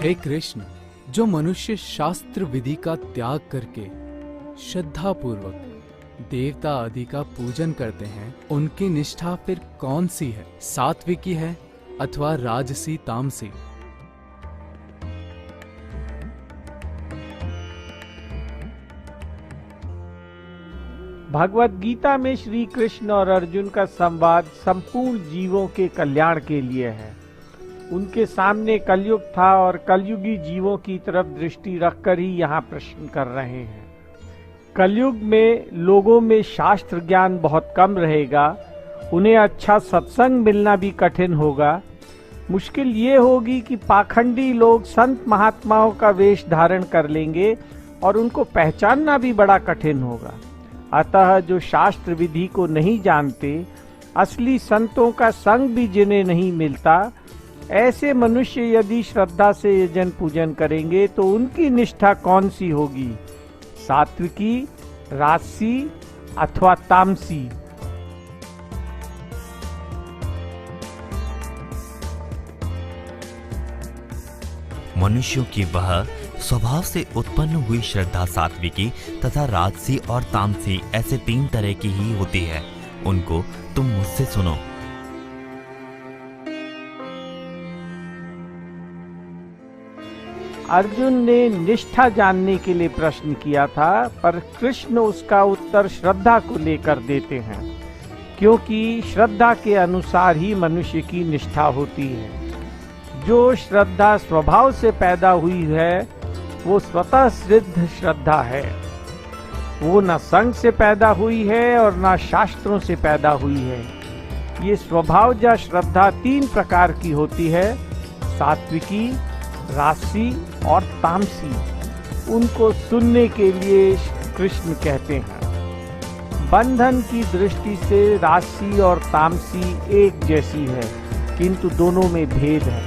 हे कृष्ण, जो मनुष्य शास्त्र विधि का त्याग करके श्रद्धा पूर्वक देवता आदि का पूजन करते हैं, उनकी निष्ठा फिर कौन सी है? सात्विकी है अथवा राजसी तामसी? भगवत गीता में श्री कृष्ण और अर्जुन का संवाद संपूर्ण जीवों के कल्याण के लिए है। उनके सामने कलयुग था और कलयुगी जीवों की तरफ दृष्टि रखकर ही यहाँ प्रश्न कर रहे हैं। कलयुग में लोगों में शास्त्र ज्ञान बहुत कम रहेगा, उन्हें अच्छा सत्संग मिलना भी कठिन होगा। मुश्किल ये होगी कि पाखंडी लोग संत महात्माओं का वेश धारण कर लेंगे और उनको पहचानना भी बड़ा कठिन होगा। अतः जो शास्त्र विधि को नहीं जानते, असली संतों का संग भी जिन्हें नहीं मिलता, ऐसे मनुष्य यदि श्रद्धा से यजन पूजन करेंगे तो उनकी निष्ठा कौन सी होगी? सात्विकी, राजसी अथवा तामसी? मनुष्यों की वह स्वभाव से उत्पन्न हुई श्रद्धा सात्विकी तथा राजसी और तामसी ऐसे 3 तरह की ही होती है। उनको तुम मुझसे सुनो। अर्जुन ने निष्ठा जानने के लिए प्रश्न किया था, पर कृष्ण उसका उत्तर श्रद्धा को लेकर देते हैं, क्योंकि श्रद्धा के अनुसार ही मनुष्य की निष्ठा होती है। जो श्रद्धा स्वभाव से पैदा हुई है वो स्वतः सिद्ध श्रद्धा है। वो न संग से पैदा हुई है और न शास्त्रों से पैदा हुई है। ये स्वभावजा श्रद्धा 3 प्रकार की होती है, सात्विकी, राजसी और तामसी। उनको सुनने के लिए कृष्ण कहते हैं। बंधन की दृष्टि से राजसी और तामसी एक जैसी है, किंतु दोनों में भेद है।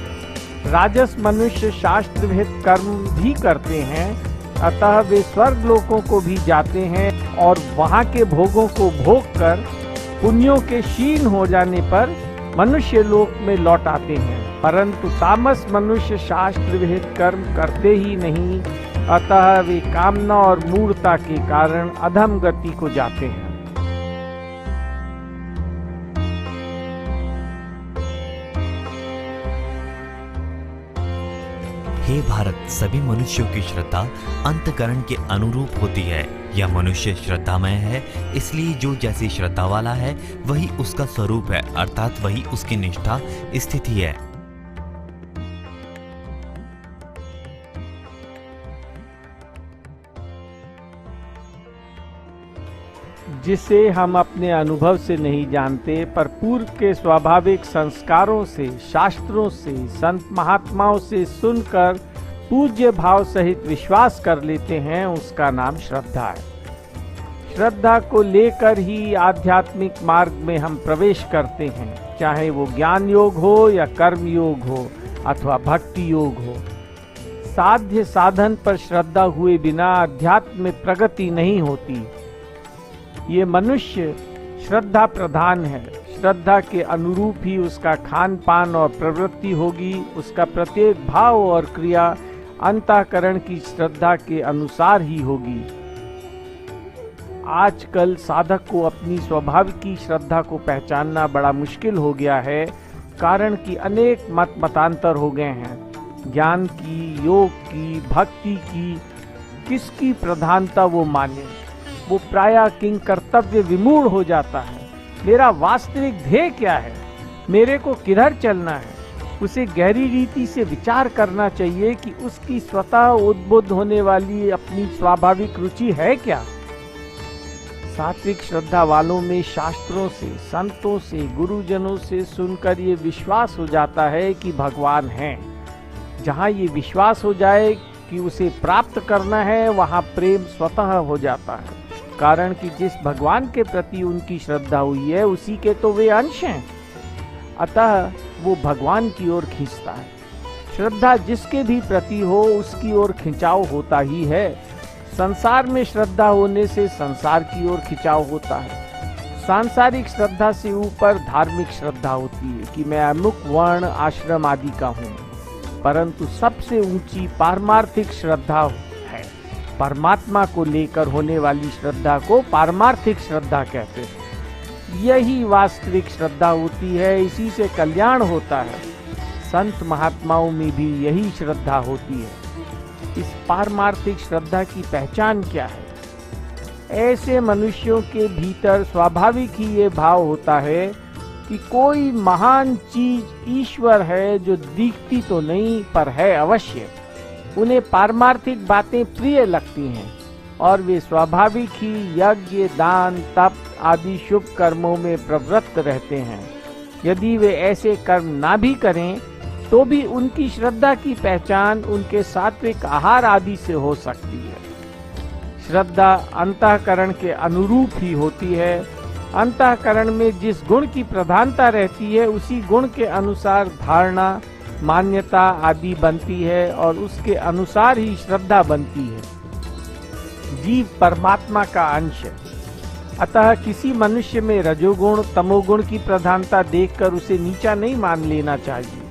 राजस मनुष्य शास्त्र विहित कर्म भी करते हैं, अतः वे स्वर्ग लोकों को भी जाते हैं और वहां के भोगों को भोग कर पुण्यों के क्षीण हो जाने पर मनुष्य लोक में लौट आते हैं। परंतु तामस मनुष्य शास्त्र विहित कर्म करते ही नहीं, अतः वे कामना और मूढ़ता के कारण अधम गति को जाते हैं। हे भारत, सभी मनुष्यों की श्रद्धा अंतकरण के अनुरूप होती है। यह मनुष्य श्रद्धामय है, इसलिए जो जैसी श्रद्धा वाला है वही उसका स्वरूप है, अर्थात वही उसकी निष्ठा स्थिति है। जिसे हम अपने अनुभव से नहीं जानते, पर पूर्व के स्वाभाविक संस्कारों से, शास्त्रों से, संत महात्माओं से सुनकर पूज्य भाव सहित विश्वास कर लेते हैं, उसका नाम श्रद्धा है। श्रद्धा को लेकर ही आध्यात्मिक मार्ग में हम प्रवेश करते हैं, चाहे वो ज्ञान योग हो या कर्म योग हो अथवा भक्ति योग हो। साध्य साधन पर श्रद्धा हुए बिना अध्यात्म में प्रगति नहीं होती। ये मनुष्य श्रद्धा प्रधान है। श्रद्धा के अनुरूप ही उसका खान पान और प्रवृत्ति होगी। उसका प्रत्येक भाव और क्रिया अंतःकरण की श्रद्धा के अनुसार ही होगी। आजकल साधक को अपनी स्वाभाविक श्रद्धा को पहचानना बड़ा मुश्किल हो गया है, कारण कि अनेक मतांतर हो गए हैं। ज्ञान की, योग की, भक्ति की किसकी प्रधानता वो माने। वो प्रायः किंग कर्तव्य विमूढ़ हो जाता है। मेरा वास्तविक ध्येय क्या है, मेरे को किधर चलना है, उसे गहरी रीति से विचार करना चाहिए कि उसकी स्वतः उद्बुद्ध होने वाली अपनी स्वाभाविक रुचि है क्या। सात्विक श्रद्धा वालों में शास्त्रों से, संतों से, गुरुजनों से सुनकर ये विश्वास हो जाता है कि भगवान हैं। जहाँ ये विश्वास हो जाए कि उसे प्राप्त करना है, वहाँ प्रेम स्वतः हो जाता है, कारण कि जिस भगवान के प्रति उनकी श्रद्धा हुई है उसी के तो वे अंश हैं। अतः वो भगवान की ओर खींचता है। श्रद्धा जिसके भी प्रति हो उसकी ओर खिंचाव होता ही है। संसार में श्रद्धा होने से संसार की ओर खिंचाव होता है। सांसारिक श्रद्धा से ऊपर धार्मिक श्रद्धा होती है कि मैं अमुक वर्ण आश्रम आदि का हूँ। परंतु सबसे ऊंची पारमार्थिक श्रद्धा है। परमात्मा को लेकर होने वाली श्रद्धा को पारमार्थिक श्रद्धा कहते हैं। यही वास्तविक श्रद्धा होती है, इसी से कल्याण होता है। संत महात्माओं में भी यही श्रद्धा होती है। इस पारमार्थिक श्रद्धा की पहचान क्या है? ऐसे मनुष्यों के भीतर स्वाभाविक ही ये भाव होता है कि कोई महान चीज ईश्वर है जो दिखती तो नहीं पर है अवश्य। उन्हें पारमार्थिक बातें प्रिय लगती हैं और वे स्वाभाविक ही यज्ञ, दान, तप आदि शुभ कर्मों में प्रवृत्त रहते हैं। यदि वे ऐसे कर्म ना भी करें तो भी उनकी श्रद्धा की पहचान उनके सात्विक आहार आदि से हो सकती है। श्रद्धा अंतःकरण के अनुरूप ही होती है। अंतःकरण में जिस गुण की प्रधानता रहती है उसी गुण के अनुसार धारणा, मान्यता आदि बनती है और उसके अनुसार ही श्रद्धा बनती है। जीव परमात्मा का अंश है, अतः किसी मनुष्य में रजोगुण, तमोगुण की प्रधानता देखकर उसे नीचा नहीं मान लेना चाहिए,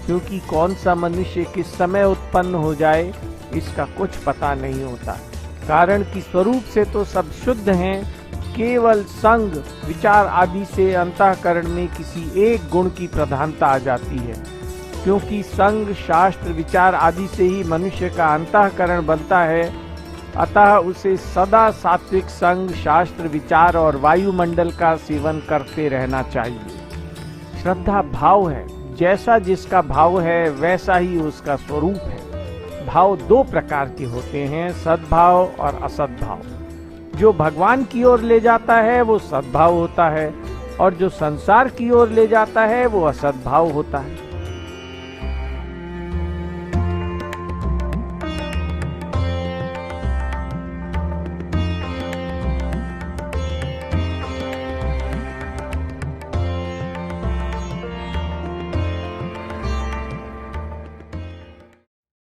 क्योंकि कौन सा मनुष्य किस समय उत्पन्न हो जाए इसका कुछ पता नहीं होता। कारण कि स्वरूप से तो सब शुद्ध हैं, केवल संग, विचार आदि से अंतःकरण में किसी एक गुण की प्रधानता आ जाती है। क्योंकि संग, शास्त्र, विचार आदि से ही मनुष्य का अंतःकरण बनता है, अतः उसे सदा सात्विक संग, शास्त्र, विचार और वायुमंडल का सेवन करते रहना चाहिए। श्रद्धा भाव है, जैसा जिसका भाव है वैसा ही उसका स्वरूप है। भाव दो प्रकार के होते हैं, सद्भाव और असद्भाव। जो भगवान की ओर ले जाता है वो सद्भाव होता है और जो संसार की ओर ले जाता है वो असद्भाव होता है।